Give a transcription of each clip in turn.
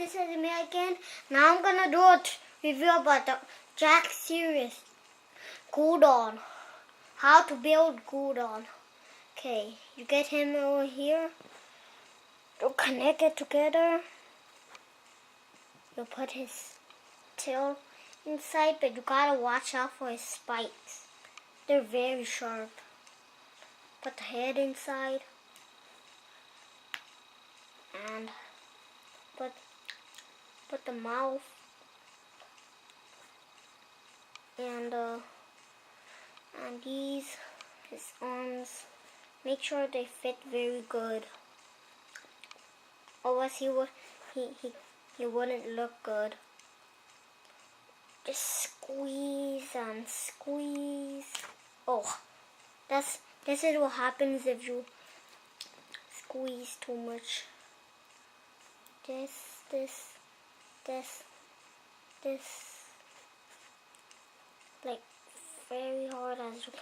this is me again. Now I'm gonna do a review about the Jack series. GUDON. How to build GUDON. Okay, you get him over here. You connect it together. You put his tail inside, but you gotta watch out for his spikes. They're very sharp. Put the head inside. And put the mouth and these his arms. Make sure they fit very good. Otherwise he wouldn't look good. Just squeeze and squeeze. Oh, this is what happens if you squeeze too much. This, like very hard as you can.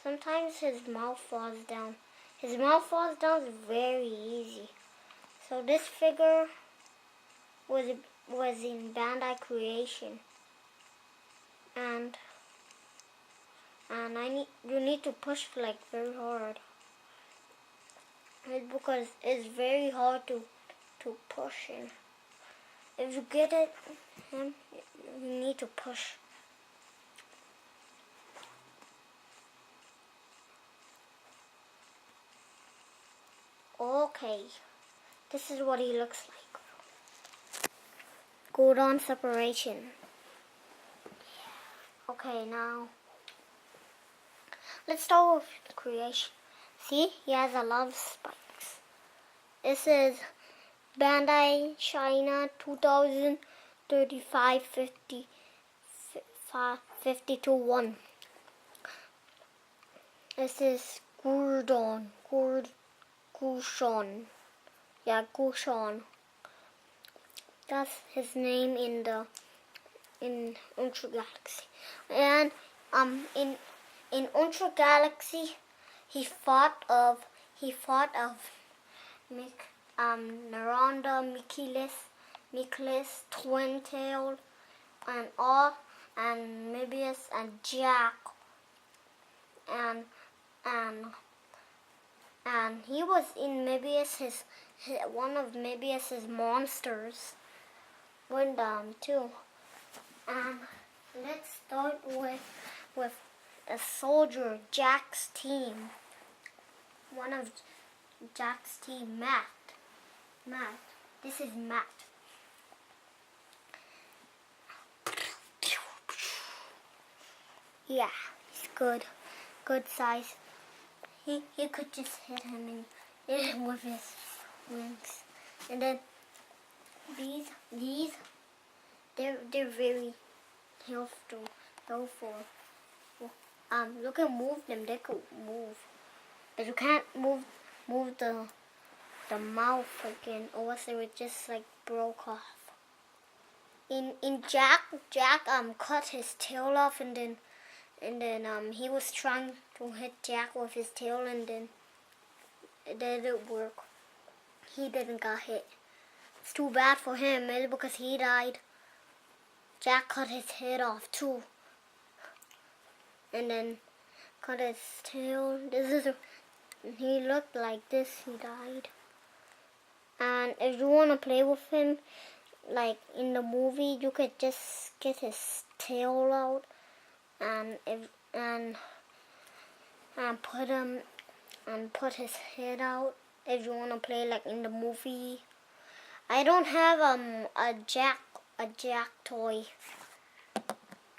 Sometimes his mouth falls down. His mouth falls down very easy. So this figure was in Bandai Creation, and you need to push like very hard. It's because it's very hard to push in. If you get it, you need to push. Okay, this is what he looks like. GUDON separation. Okay, now let's start with creation. See, he has a lot of spikes. This is Bandai China 2035 52-1. This is GUDON. GUDON. Yeah, GUDON. That's his name in Ultra Galaxy. And in Ultra Galaxy, he fought of Naranda, Mikilis, Twin Tail, and Mebius and Jack, and he was in Mebius one of Mebius's monsters. Went down too. And let's start with a soldier, Jack's team. One of Jack's team, Matt. This is Matt. Yeah, he's good size. He could just hit him with his wings. And then these they're very helpful. You can move them. They could move, but you can't move the mouth again, or else it would just like broke off. In Jack cut his tail off, and then he was trying to hit Jack with his tail, and then it didn't work. He didn't get hit. It's too bad for him. Maybe because he died. Jack cut his head off too, and then cut his tail. He looked like this. He died. And if you want to play with him, like in the movie, you could just get his tail out and put his head out. If you want to play like in the movie. I don't have a Jack toy.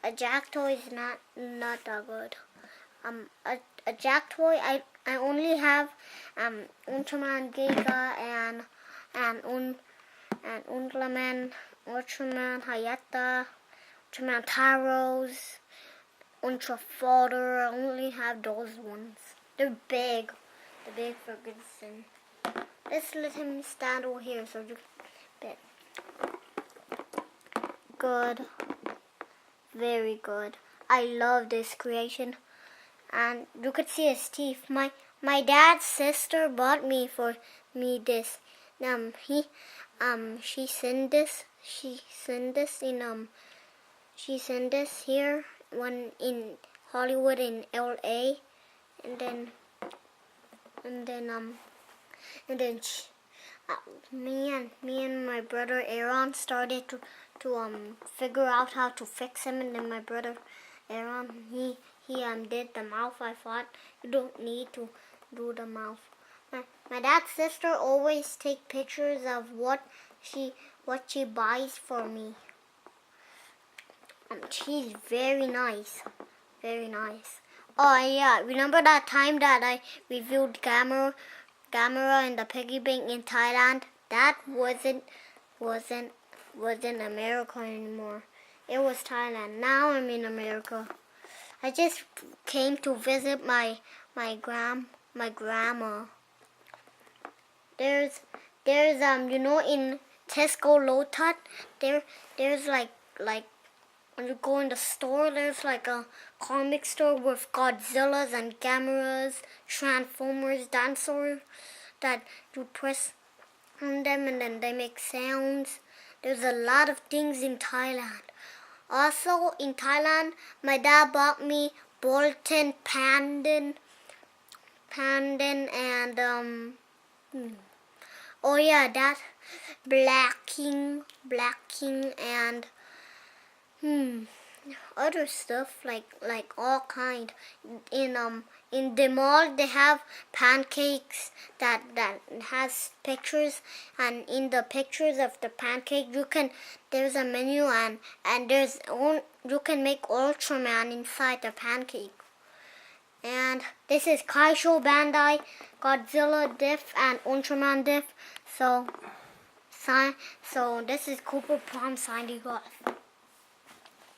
A Jack toy is not that good. A Jack toy, I only have Ultraman Giga and Ultraman Hayata, Ultraman Taros, Ultra Fodder. I only have those ones. They're big. They're big for good sin. Let's let him stand over here so you can. Good. Very good. I love this creation. And you could see his teeth. My dad's sister bought me this she sent this here one in Hollywood in LA, and then me and my brother Aaron started to figure out how to fix him, and then my brother Aaron he did the mouth. I thought you don't need to do the mouth. My dad's sister always take pictures of what she buys for me. She's very nice, very nice. Oh yeah, remember that time that I reviewed camera in the piggy bank in Thailand? That wasn't America anymore. It was Thailand. Now I'm in America. I just came to visit my grandma. There's you know, in Tesco Low Tut, there's like when you go in the store, there's like a comic store with Godzillas and Gameras, Transformers, dinosaurs that you press on them and then they make sounds. There's a lot of things in Thailand. Also in Thailand, my dad bought me Bolton Pandan and oh yeah, that Black King and other stuff like all kind. In the mall they have pancakes that has pictures, and in the pictures of the pancake there's a menu and you can make Ultraman inside the pancake. And this is Kaisho Bandai, Godzilla Diff and Ultraman Diff. So this is Cooper Prom signing off.